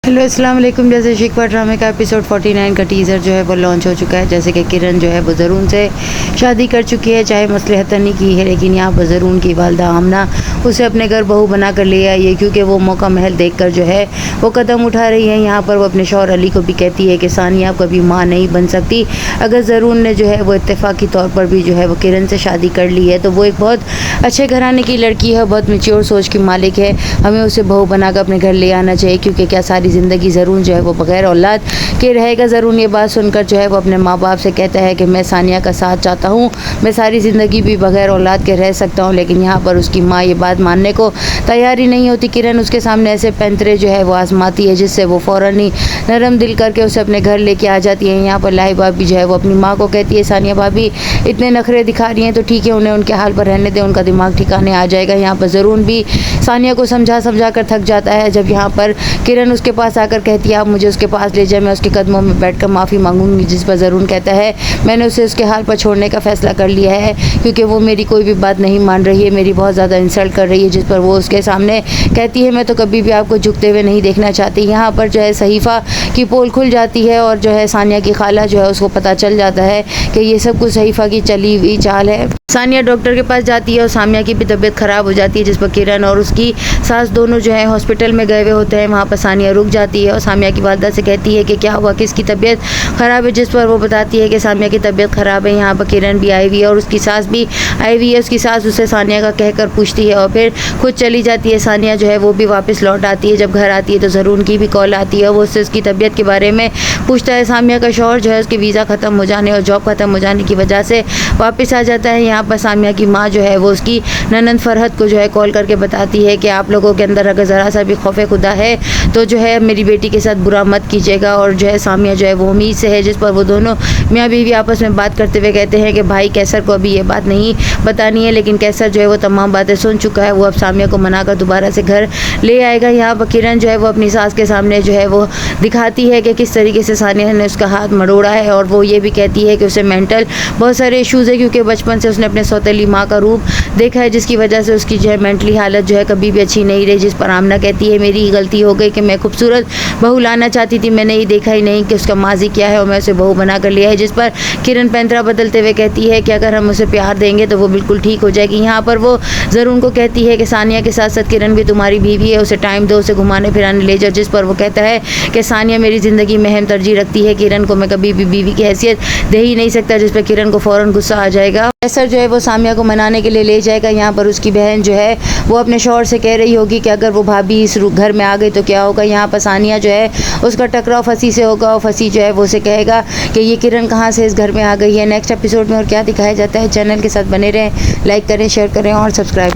Hello अस्सलाम वालेकुम। जैसे शिकवा ड्रामे का एपिसोड 49 का टीज़र जो है वो लॉन्च हो चुका है। जैसे कि किरण जो है वो ज़रून से शादी कर चुकी है, चाहे मसलहतन नहीं की है, लेकिन यहाँ पर ज़रून की वालदा आमना उसे अपने घर बहू बना कर ले आई है, क्योंकि वो मौका महल देख कर जो है वो कदम उठा रही है। यहाँ पर वो अपने शौहर अली को भी कहती है कि सानिया कभी माँ नहीं बन सकती। अगर ज़रून ने जो है वो इत्तेफाकी तौर पर भी जो है वो किरण से शादी कर ली है, तो वो एक बहुत अच्छे घराने की लड़की है, बहुत मैच्योर सोच की मालिक है। हमें उसे बहू बनाकर अपने घर ले आना चाहिए, क्योंकि क्या सारी ज़िंदगी ज़रून जो है वो बग़ैर औलाद के रहेगा। ज़रून ये बात सुनकर जो है वो अपने माँ बाप से कहता है कि मैं सानिया का साथ चाहता हूँ, मैं सारी ज़िंदगी भी बग़ैर औलाद के रह सकता हूँ। लेकिन यहाँ पर उसकी माँ ये बात मानने को तैयार ही नहीं होती। किरण उसके सामने ऐसे पैंतरे जो है वो आजमाती है, जिससे वो फ़ौरन ही नरम दिल करके उसे अपने घर लेके आ जाती है। यहाँ पर लाई भाभी जो है वो अपनी माँ को कहती है, सानिया भाभी इतने नखरे दिखा रही हैं तो ठीक है, उन्हें उनके हाल पर रहने दें, उनका दिमाग ठिकाने आ जाएगा। यहाँ पर ज़रून भी सानिया को समझा समझा कर थक जाता है। जब यहाँ पर किरण उसके पास आकर कहती है आप मुझे उसके पास ले जाए, मैं उसके कदमों में बैठकर माफ़ी मांगूंगी। जिस पर ज़रून कहता है मैंने उसे उसके हाल पर छोड़ने का फ़ैसला कर लिया है, क्योंकि वो मेरी कोई भी बात नहीं मान रही है, मेरी बहुत ज़्यादा इंसल्ट कर रही है। जिस पर वो उसके सामने कहती है मैं तो कभी भी आपको झुकते हुए नहीं देखना चाहती। यहाँ पर जो है सहीफ़ा की पोल खुल जाती है और जो है सानिया की खाला जो है उसको पता चल जाता है कि ये सब कुछ सहीफ़ा की चली हुई चाल है। सानिया डॉक्टर के पास जाती है और सामिया की भी तबीयत ख़राब हो जाती है, जिस पर किरण और उसकी सास दोनों जो है हॉस्पिटल में गए हुए होते हैं। वहाँ पर सानिया रुक जाती है और सामिया की वालदा से कहती है कि क्या हुआ, किसकी तबीयत ख़राब है। जिस पर वो बताती है कि सामिया की तबीयत ख़राब है। यहाँ पर किरण भी आई हुई है और उसकी सास भी आई हुई है। उसकी सास उसे सानिया का कहकर पूछती है और फिर खुद चली जाती है। सानिया जो है वो भी वापस लौट आती है। जब घर आती है तो ज़रून की भी कॉल आती है, वो उससे उसकी तबीयत के बारे में पूछता है। सामिया का शौहर जो है उसके वीज़ा ख़त्म हो जाने और जॉब ख़त्म हो जाने की वजह से वापस आ जाता है। यहाँ पर सामिया की माँ जो है वो उसकी ननंद फरहत को जो है कॉल करके बताती है कि आप लोगों के अंदर अगर ज़रा सा भी खौफ खुदा है तो जो है मेरी बेटी के साथ बुरा मत कीजिएगा। और जो है सामिया जो है वो उम्मीद से है। जिस पर वो दोनों मियाँ बीवी आपस में बात करते हुए कहते हैं कि भाई कैसर को अभी ये बात नहीं बतानी है, लेकिन कैसर जो है वो तमाम बातें सुन चुका है, वो अब सामिया को मनाकर दोबारा से घर ले आएगा। यहाँ पर किरण जो है वो अपनी सास के सामने जो है वो दिखाती है कि किस तरीके से सानिया ने उसका हाथ मरोड़ा है, और वो ये भी कहती है कि उसे मेंटल बहुत सारे इश्यूज़ है, क्योंकि बचपन से उसने अपने सौतेली माँ का रूप देखा है, जिसकी वजह से उसकी जो है मेंटली हालत जो है कभी भी अच्छी नहीं रही। जिस पर आमना कहती है मेरी गलती हो गई कि मैं खूबसूरत बहू लाना चाहती थी, मैंने ये देखा ही नहीं कि उसका माजी क्या है और मैं उसे बहू बना कर लिया है। जिस पर किरण पैंतरा बदलते हुए कहती है कि अगर हम उसे प्यार देंगे तो वो बिल्कुल ठीक हो जाएगी। यहाँ पर वो ज़रून को कहती है कि सानिया के साथ साथ किरण भी तुम्हारी बीवी है, उसे टाइम दो, उसे घुमाने फिराने ले जाओ। जिस पर वो कहता है कि सानिया मेरी ज़िंदगी में अहम तरजीह रखती है, किरण को मैं कभी भी बीवी की हैसियत दे ही नहीं सकता। जिस पर किरण को फ़ौरन गुस्सा आ जाएगा। कैसर जो है वो सामिया को मनाने के लिए ले जाएगा। यहाँ पर उसकी बहन जो है वो अपने शौहर से कह रही होगी कि अगर वो भाभी इस घर में आ गई तो क्या होगा। यहाँ पर सानिया जो है उसका टकराव फसी से होगा और फसी जो है वो उसे कहेगा कि ये किरण कहाँ से इस घर में आ गई है। नेक्स्ट एपिसोड में और क्या दिखाया जाता है, चैनल के साथ बने रहें, लाइक करें, शेयर करें और सब्सक्राइब